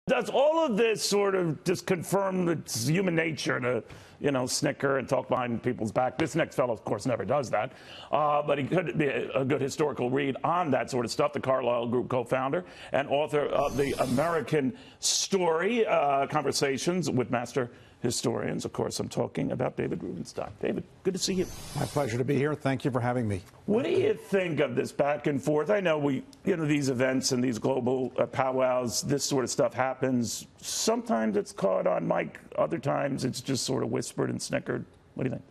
Does all of this sort of just confirm that it's human nature to, snicker and talk behind people's back? This next fellow, of course, never does that. But he could be a good historical read on that sort of stuff. The Carlyle Group co-founder and author of The American Story, Conversations with Master Historians. Of course, I'm talking about David Rubenstein. David, good to see you. My pleasure to be here. Thank you for having me. What do you think of this back and forth? I know these events and these global powwows, this sort of stuff happens. Sometimes it's caught on mic. Other times it's just sort of whispered and snickered. What do you think?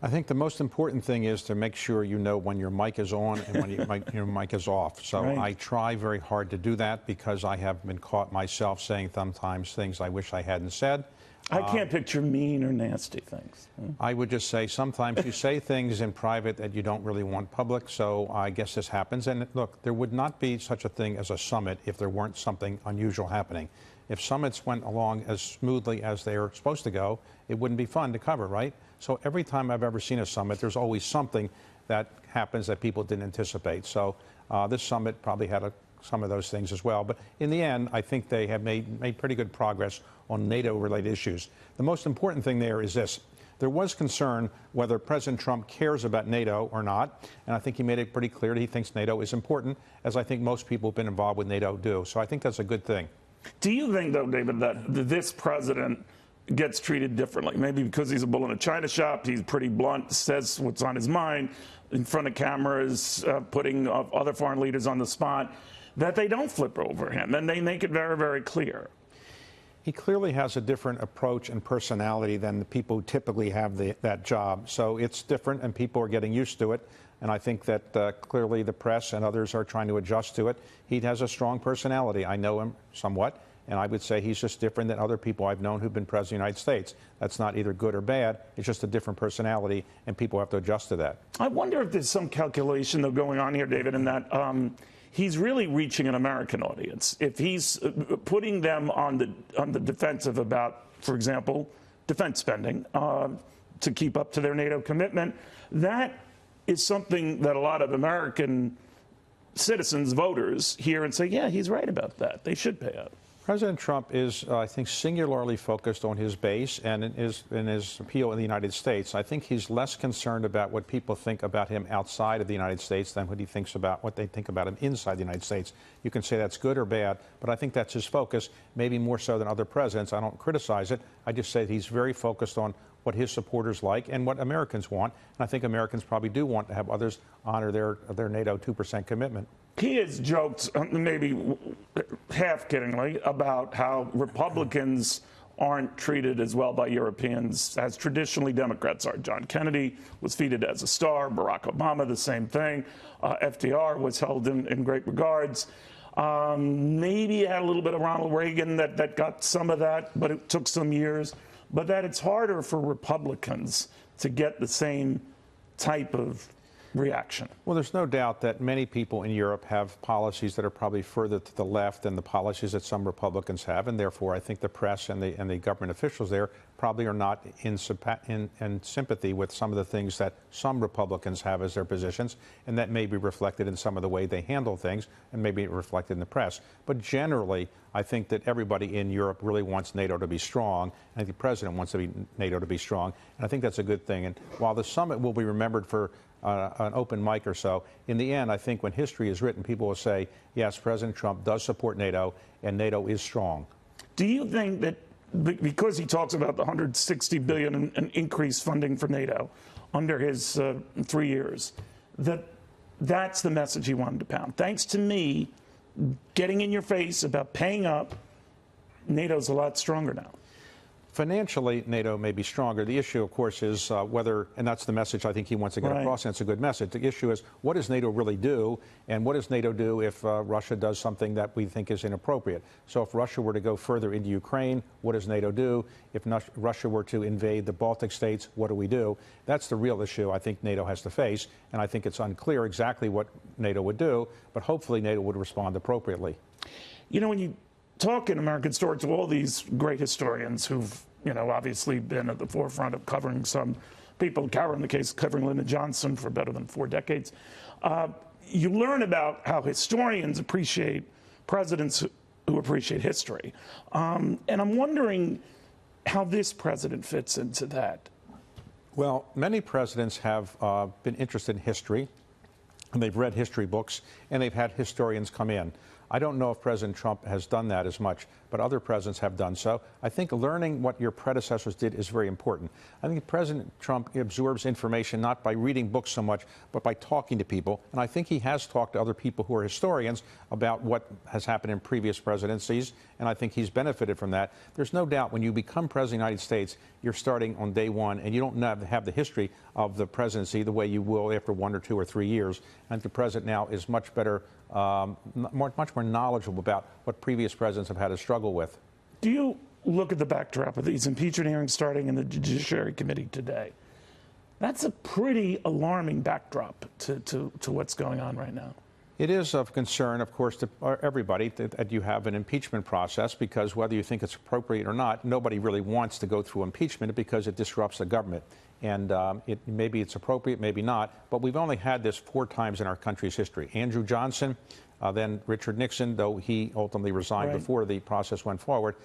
I think the most important thing is to make sure you know when your mic is on and when your mic is off. So right. I try very hard to do that because I have been caught myself saying sometimes things I wish I hadn't said. I can't picture mean or nasty things. I would just say sometimes you say things in private that you don't really want public, so I guess this happens. And look, there would not be such a thing as a summit if there weren't something unusual happening. If summits went along as smoothly as they're supposed to go, it wouldn't be fun to cover, right? So every time I've ever seen a summit, there's always something that happens that people didn't anticipate. So this summit probably had some of those things as well. But in the end, I think they have made pretty good progress on NATO-related issues. The most important thing there is this. There was concern whether President Trump cares about NATO or not, and I think he made it pretty clear that he thinks NATO is important, as I think most people who've been involved with NATO do. So I think that's a good thing. Do you think, though, David, that this president gets treated differently? Maybe because he's a bull in a china shop, he's pretty blunt, says what's on his mind in front of cameras, putting other foreign leaders on the spot, that they don't flip over him, and they make it very, very clear. He clearly has a different approach and personality than the people who typically have that job. So it's different, and people are getting used to it. And I think that clearly the press and others are trying to adjust to it. He has a strong personality. I know him somewhat, and I would say he's just different than other people I've known who've been president of the United States. That's not either good or bad. It's just a different personality, and people have to adjust to that. I wonder if there's some calculation, though, going on here, David, in that he's really reaching an American audience. If he's putting them on the defensive about, for example, defense spending to keep up to their NATO commitment, that is something that a lot of American citizens, voters, hear and say, yeah, he's right about that. They should pay up. President Trump is, I think, singularly focused on his base and in his appeal in the United States. I think he's less concerned about what people think about him outside of the United States than what they think about him inside the United States. You can say that's good or bad, but I think that's his focus, maybe more so than other presidents. I don't criticize it. I just say he's very focused on what his supporters like and what Americans want. And I think Americans probably do want to have others honor their NATO 2% commitment. He has joked, maybe half-kiddingly, about how Republicans aren't treated as well by Europeans as traditionally Democrats are. John Kennedy was feted as a star. Barack Obama, the same thing. FDR was held in great regards. Maybe had a little bit of Ronald Reagan that got some of that, but it took some years. But that it's harder for Republicans to get the same type of reaction. Well, there's no doubt that many people in Europe have policies that are probably further to the left than the policies that some Republicans have, and therefore I think the press and the government officials there probably are not in sympathy with some of the things that some Republicans have as their positions, and that may be reflected in some of the way they handle things and maybe reflected in the press. But generally, I think that everybody in Europe really wants NATO to be strong. I think the president wants NATO to be strong, and I think that's a good thing. And while the summit will be remembered for an open mic or so, in the end, I think when history is written, people will say, yes, President Trump does support NATO, and NATO is strong. Do you think that because he talks about the $160 billion in increased funding for NATO under his 3 years, that's the message he wanted to pound? Thanks to me getting in your face about paying up, NATO's a lot stronger now. Financially, NATO may be stronger. The issue, of course, is whether, and that's the message I think he wants to get across, and it's a good message. The issue is, what does NATO really do, and what does NATO do if Russia does something that we think is inappropriate? So if Russia were to go further into Ukraine, what does NATO do? If Russia were to invade the Baltic states, what do we do? That's the real issue I think NATO has to face, and I think it's unclear exactly what NATO would do, but hopefully NATO would respond appropriately. You know, when you talk in American Story to all these great historians who've, obviously been at the forefront of covering some people, Carol in the case, covering Lyndon Johnson for better than 4 decades, you learn about how historians appreciate presidents who appreciate history. And I'm wondering how this president fits into that. Well, many presidents have been interested in history, and they've read history books, and they've had historians come in. I don't know if President Trump has done that as much, but other presidents have done so. I think learning what your predecessors did is very important. I think President Trump absorbs information not by reading books so much, but by talking to people. And I think he has talked to other people who are historians about what has happened in previous presidencies, and I think he's benefited from that. There's no doubt when you become President of the United States, you're starting on day one, and you don't have the history of the presidency the way you will after 1 or 2 or 3 years. And the president now is much better, much more knowledgeable about what previous presidents have had to struggle with. Do you look at the backdrop of these impeachment hearings starting in the Judiciary Committee today? That's a pretty alarming backdrop to what's going on right now. It is of concern, of course, to everybody that you have an impeachment process, because whether you think it's appropriate or not, nobody really wants to go through impeachment because it disrupts the government. And maybe it's appropriate, maybe not, but we've only had this 4 times in our country's history. Andrew Johnson, then Richard Nixon, though he ultimately resigned before the process went forward,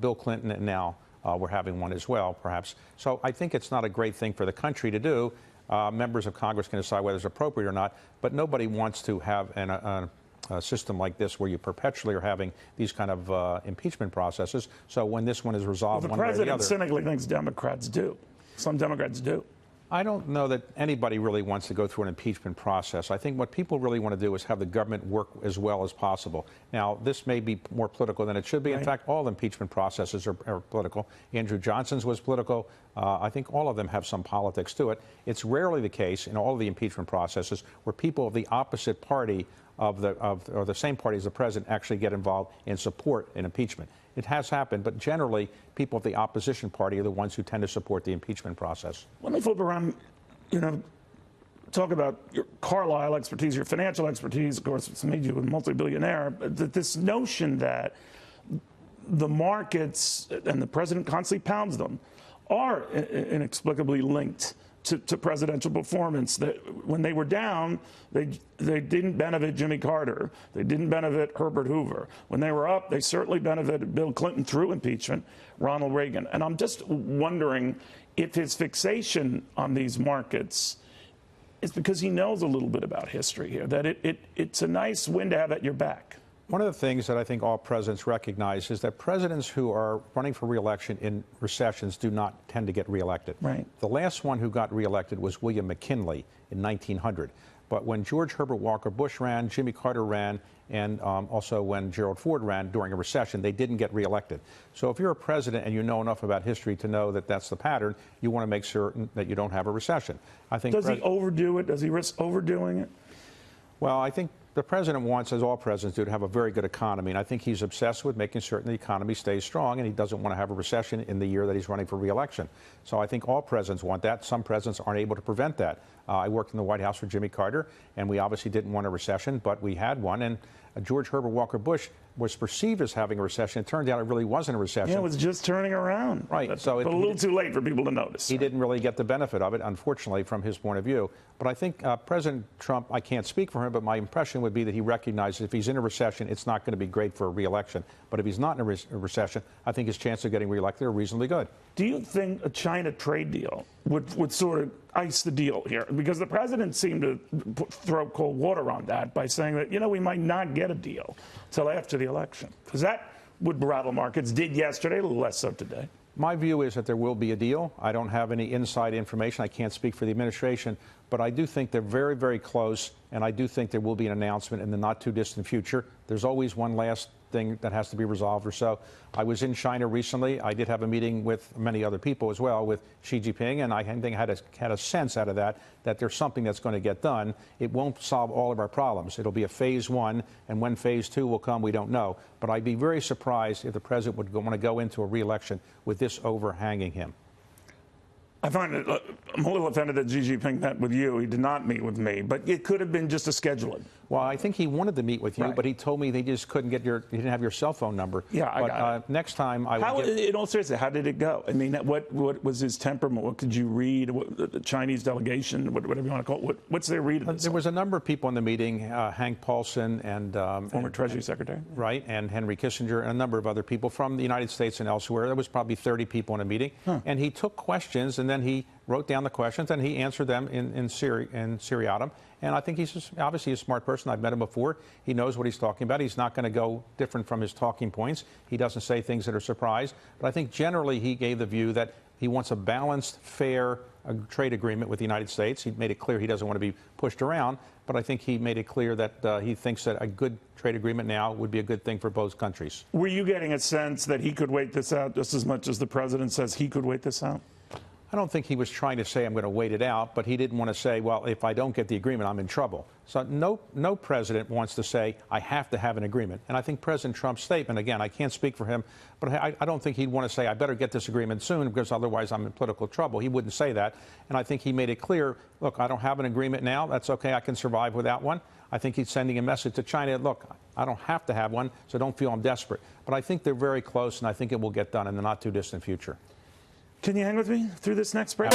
Bill Clinton, and now we're having one as well, perhaps. So I think it's not a great thing for the country to do. Members of Congress can decide whether it's appropriate or not, but nobody wants to have a system like this where you perpetually are having these kind of impeachment processes. So when this one is resolved one way or the other. The president cynically thinks Democrats do. Some Democrats do. I don't know that anybody really wants to go through an impeachment process. I think what people really want to do is have the government work as well as possible. Now, this may be more political than it should be. In fact, all impeachment processes are political. Andrew Johnson's was political. I think all of them have some politics to it. It's rarely the case in all of the impeachment processes where people of the opposite party or the same party as the president actually get involved and support an impeachment. It has happened, but generally, people of the opposition party are the ones who tend to support the impeachment process. Let me flip around, talk about your Carlyle expertise, your financial expertise. Of course, it's made you a multi-billionaire. This notion that the markets, and the president constantly pounds them, are inexplicably linked to presidential performance. That when they were down, they didn't benefit Jimmy Carter. They didn't benefit Herbert Hoover. When they were up, they certainly benefited Bill Clinton through impeachment, Ronald Reagan. And I'm just wondering if his fixation on these markets is because he knows a little bit about history here, that it's a nice wind to have at your back. One of the things that I think all presidents recognize is that presidents who are running for re-election in recessions do not tend to get re-elected. Right. The last one who got re-elected was William McKinley in 1900. But when George Herbert Walker Bush ran, Jimmy Carter ran, and also when Gerald Ford ran during a recession, they didn't get re-elected. So if you're a president and you know enough about history to know that that's the pattern, you want to make certain that you don't have a recession. I think. Does he overdo it? Does he risk overdoing it? Well, I think the president wants, as all presidents do, to have a very good economy. And I think he's obsessed with making certain the economy stays strong, and he doesn't want to have a recession in the year that he's running for re-election. So I think all presidents want that. Some presidents aren't able to prevent that. I worked in the White House for Jimmy Carter, and we obviously didn't want a recession, but we had one. And George Herbert Walker Bush was perceived as having a recession. It turned out it really wasn't a recession. Yeah, it was just turning around. Right. But a little too late for people to notice. He didn't really get the benefit of it, unfortunately, from his point of view. But I think President Trump, I can't speak for him, but my impression would be that he recognizes if he's in a recession, it's not going to be great for a re-election. But if he's not in a recession, I think his chances of getting re-elected are reasonably good. Do you think a China trade deal would sort of ice the deal here? Because the president seemed to throw cold water on that by saying that, we might not get a deal until after the election. Because that would rattle markets, did yesterday, a little less so today. My view is that there will be a deal. I don't have any inside information. I can't speak for the administration. But I do think they're very, very close, and I do think there will be an announcement in the not-too-distant future. There's always one last thing that has to be resolved or so. I was in China recently. I did have a meeting with many other people as well, with Xi Jinping, and I think I had a sense out of that there's something that's going to get done. It won't solve all of our problems. It'll be a phase 1, and when phase 2 will come, we don't know. But I'd be very surprised if the president would want to go into a re-election with this overhanging him. I find I'm a little offended that Xi Jinping met with you. He did not meet with me, but it could have been just a scheduling. Well, I think he wanted to meet with you, Right. but he told me they just couldn't get he didn't have your cell phone number. Yeah, I but, got it. Next time I How, will get... in all seriousness, how did it go? I mean, what was his temperament? What could you read? The Chinese delegation, whatever you want to call it. What's their read of this? There was a number of people in the meeting, Hank Paulson and... Former Treasury Secretary. Right, and Henry Kissinger and a number of other people from the United States and elsewhere. There was probably 30 people in a meeting. And he took questions, and then he wrote down the questions, and he answered them in seriatim. And I think he's obviously a smart person. I've met him before. He knows what he's talking about. He's not going to go different from his talking points. He doesn't say things that are surprise. But I think generally he gave the view that he wants a balanced, fair trade agreement with the United States. He made it clear he doesn't want to be pushed around. But I think he made it clear that he thinks that a good trade agreement now would be a good thing for both countries. Were you getting a sense that he could wait this out just as much as the president says he could wait this out? I don't think he was trying to say I'm going to wait it out, but he didn't want to say, well, if I don't get the agreement, I'm in trouble. So no president wants to say, I have to have an agreement. And I think President Trump's statement, again, I can't speak for him, but I don't think he'd want to say, I better get this agreement soon because otherwise I'm in political trouble. He wouldn't say that. And I think he made it clear, look, I don't have an agreement now. That's okay. I can survive without one. I think he's sending a message to China, look, I don't have to have one, so don't feel I'm desperate. But I think they're very close, and I think it will get done in the not too distant future. Can you hang with me through this next break?